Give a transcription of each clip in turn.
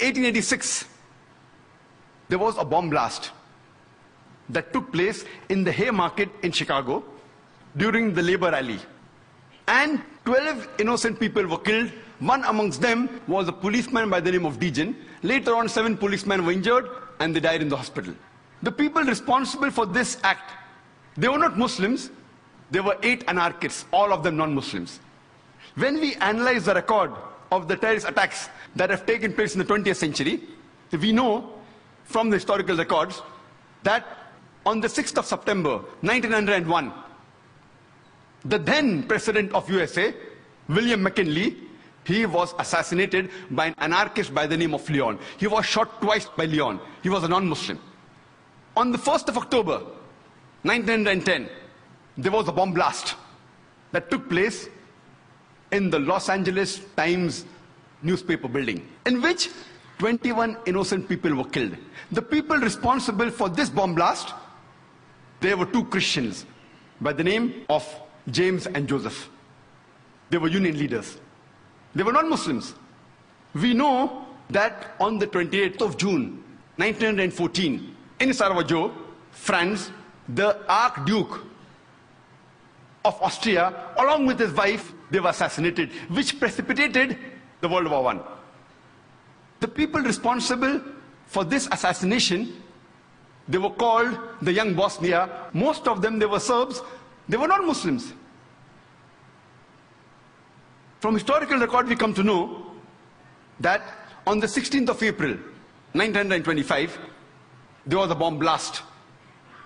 1886, there was a bomb blast that took place in the Haymarket in Chicago during the labor rally. And 12 innocent people were killed. One amongst them was a policeman by the name of Dejan. Later on, 7 policemen were injured and they died in the hospital. The people responsible for this act, they were not Muslims, they were 8 anarchists, all of them non-Muslims. When we analyze the record of the terrorist attacks that have taken place in the 20th century, we know from the historical records that on the 6th of September 1901, the then president of USA, William McKinley, he was assassinated by an anarchist by the name of Leon. He was shot twice by Leon. He was a non-Muslim. On the 1st of October 1910, there was a bomb blast that took place in the Los Angeles Times newspaper building, in which 21 innocent people were killed. The people responsible for this bomb blast, there were 2 Christians by the name of James and Joseph. They were union leaders. They were non-Muslims. We know that on the 28th of June 1914, in Sarajevo, France, the Archduke of Austria, along with his wife, they were assassinated, which precipitated the World War I. The people responsible for this assassination, they were called the Young Bosnia. Most of them, they were Serbs. They were not Muslims. From historical record, we come to know that on the 16th of April, 1925, there was a bomb blast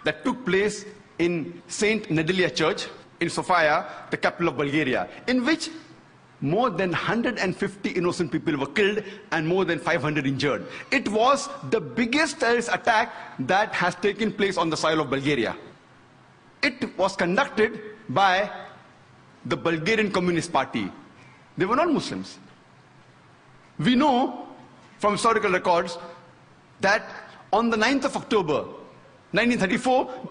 that took place in St. Nedelia Church in Sofia, the capital of Bulgaria, in which more than 150 innocent people were killed and more than 500 injured. It was the biggest terrorist attack that has taken place on the soil of Bulgaria. It was conducted by the Bulgarian Communist Party. They were not Muslims. We know from historical records that on the 9th of October 1934,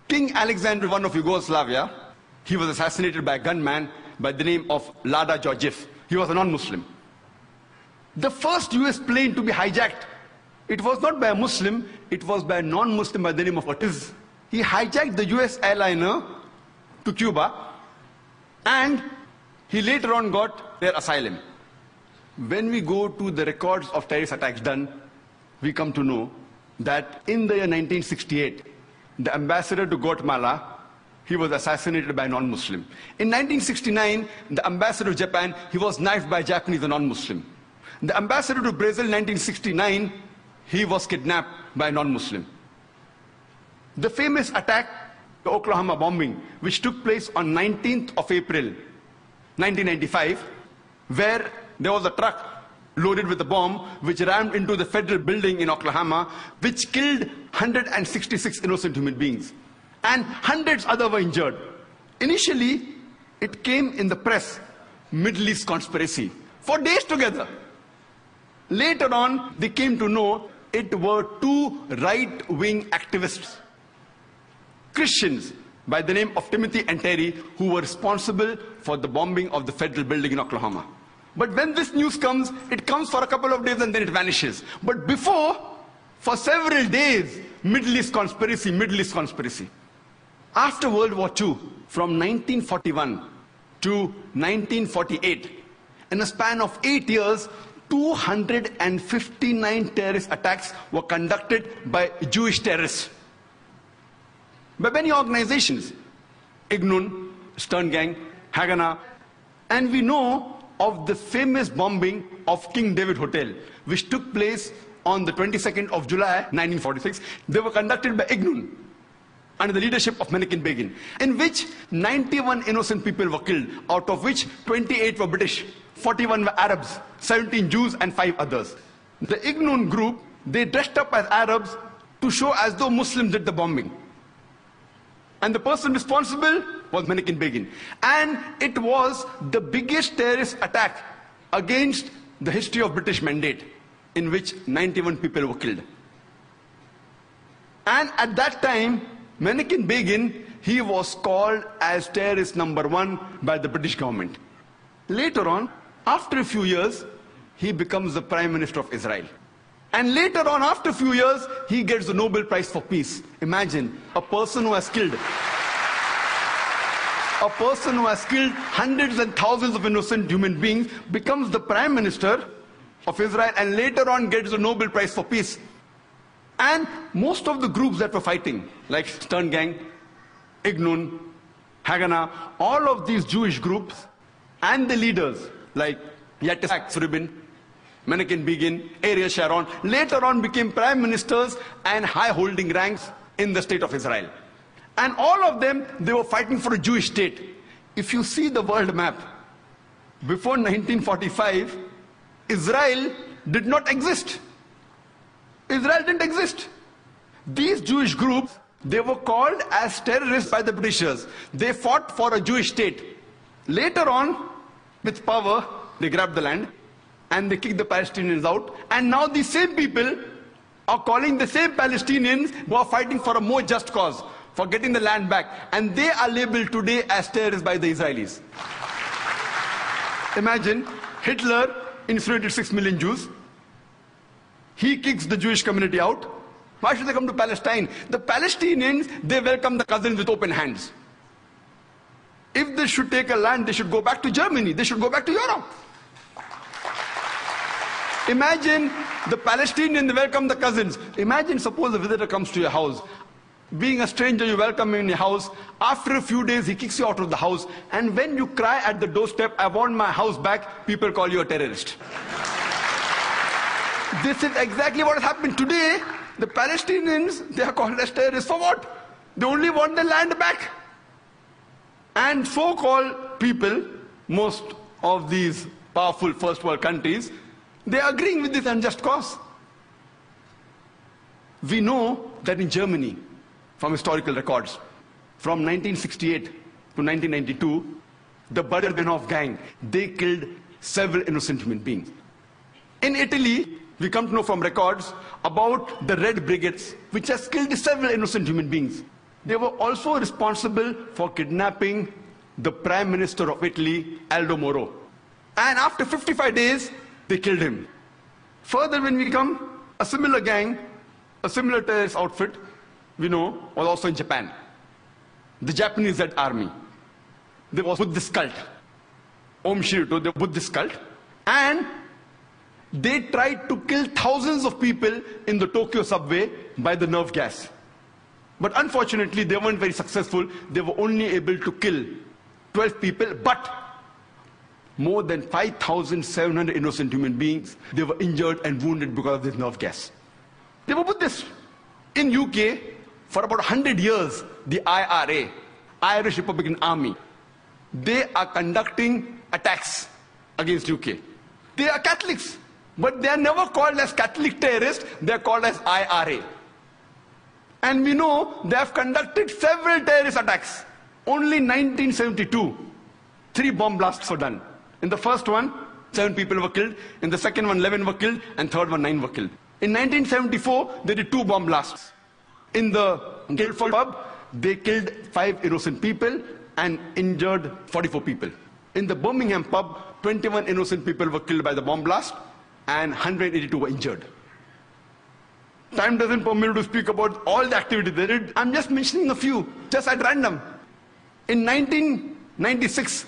King Alexander I of Yugoslavia, he was assassinated by a gunman by the name of Lada Georgiev. He was a non-Muslim. The first US plane to be hijacked, it was not by a Muslim, it was by a non-Muslim by the name of Ortiz. He hijacked the US airliner to Cuba and he later on got their asylum. When we go to the records of terrorist attacks done, we come to know that in the year 1968, the ambassador to Guatemala, he was assassinated by a non-Muslim. In 1969, the ambassador to Japan, he was knifed by a Japanese, a non-Muslim. The ambassador to Brazil in 1969, he was kidnapped by a non-Muslim. The famous attack, the Oklahoma bombing, which took place on 19th of April, 1995, where there was a truck loaded with a bomb which rammed into the federal building in Oklahoma, which killed 166 innocent human beings. And hundreds other were injured. Initially, it came in the press, Middle East conspiracy, for days together. Later on, they came to know it were 2 right-wing activists, Christians by the name of Timothy and Terry, who were responsible for the bombing of the federal building in Oklahoma. But when this news comes, it comes for a couple of days and then it vanishes. But before, for several days, Middle East conspiracy, Middle East conspiracy. After World War II, from 1941 to 1948, in a span of 8 years, 259 terrorist attacks were conducted by Jewish terrorists. By many organizations, Ignun, Stern Gang, Haganah, and we know of the famous bombing of King David Hotel, which took place on the 22nd of July 1946. They were conducted by Ignun under the leadership of Menachem Begin, in which 91 innocent people were killed, out of which 28 were British, 41 were Arabs, 17 Jews and 5 others. The Ignun group, they dressed up as Arabs to show as though Muslims did the bombing. And the person responsible was Menachem Begin. And it was the biggest terrorist attack against the history of British Mandate, in which 91 people were killed. And at that time, Menachem Begin, he was called as terrorist #1 by the British government. Later on, after a few years, he becomes the Prime Minister of Israel. And later on, after a few years, he gets the Nobel Prize for Peace. Imagine, a person who has killed hundreds and thousands of innocent human beings becomes the Prime Minister of Israel and later on gets the Nobel Prize for Peace. And most of the groups that were fighting, like Stern Gang, Ignun, Haganah, all of these Jewish groups and the leaders like Yitzhak Rabin, Menachem Begin, Ariel Sharon, later on became prime ministers and high-holding ranks in the state of Israel. And all of them, they were fighting for a Jewish state. If you see the world map, before 1945, Israel did not exist. Israel didn't exist. These Jewish groups, they were called as terrorists by the Britishers. They fought for a Jewish state. Later on, with power, they grabbed the land and they kicked the Palestinians out. And now these same people are calling the same Palestinians who are fighting for a more just cause, for getting the land back. And they are labeled today as terrorists by the Israelis. Imagine, Hitler incinerated 6 million Jews. He kicks the Jewish community out. Why should they come to Palestine? The Palestinians, they welcome the cousins with open hands. If they should take a land, they should go back to Germany. They should go back to Europe. Imagine the Palestinians, they welcome the cousins. Imagine, suppose a visitor comes to your house. Being a stranger, you welcome him in your house. After a few days, he kicks you out of the house. And when you cry at the doorstep, I want my house back, people call you a terrorist. This is exactly what has happened today. The Palestinians, they are called as terrorists for what? They only want their land back. And so-called people, most of these powerful first world countries, they are agreeing with this unjust cause. We know that in Germany, from historical records, from 1968 to 1992, the Barcelona gang, they killed several innocent human beings. In Italy, we come to know from records about the Red Brigades, which has killed several innocent human beings. They were also responsible for kidnapping the Prime Minister of Italy, Aldo Moro. And after 55 days, they killed him. Further, when we come, a similar gang, a similar terrorist outfit, we know, was also in Japan. The Japanese Red Army. They were Buddhist cult. Om Shirito, the Buddhist cult. And they tried to kill thousands of people in the Tokyo subway by the nerve gas. But unfortunately, they weren't very successful. They were only able to kill 12 people, but more than 5,700 innocent human beings, they were injured and wounded because of this nerve gas. They were Buddhists. In UK, for about 100 years, the IRA, Irish Republican Army, they are conducting attacks against UK. They are Catholics, but they are never called as Catholic terrorists, they are called as IRA. And we know they have conducted several terrorist attacks. Only in 1972, 3 bomb blasts were done. In the first one, 7 people were killed. In the second one, 11 were killed. And third one, 9 were killed. In 1974, they did 2 bomb blasts. In the Guildford pub, they killed 5 innocent people and injured 44 people. In the Birmingham pub, 21 innocent people were killed by the bomb blast and 182 were injured. Time doesn't permit me to speak about all the activities they did. I'm just mentioning a few, just at random. In 1996,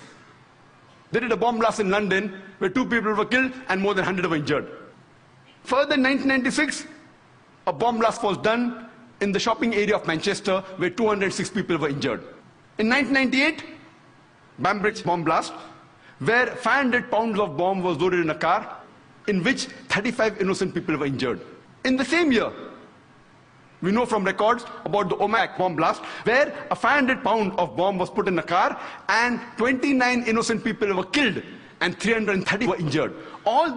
they did a bomb blast in London where 2 people were killed and more than 100 were injured. Further, in 1996, a bomb blast was done in the shopping area of Manchester where 206 people were injured. In 1998, Bambrick's bomb blast, where 500 pounds of bomb was loaded in a car, in which 35 innocent people were injured. In the same year, we know from records about the Omak bomb blast, where a 500-pound of bomb was put in a car and 29 innocent people were killed and 330 were injured. All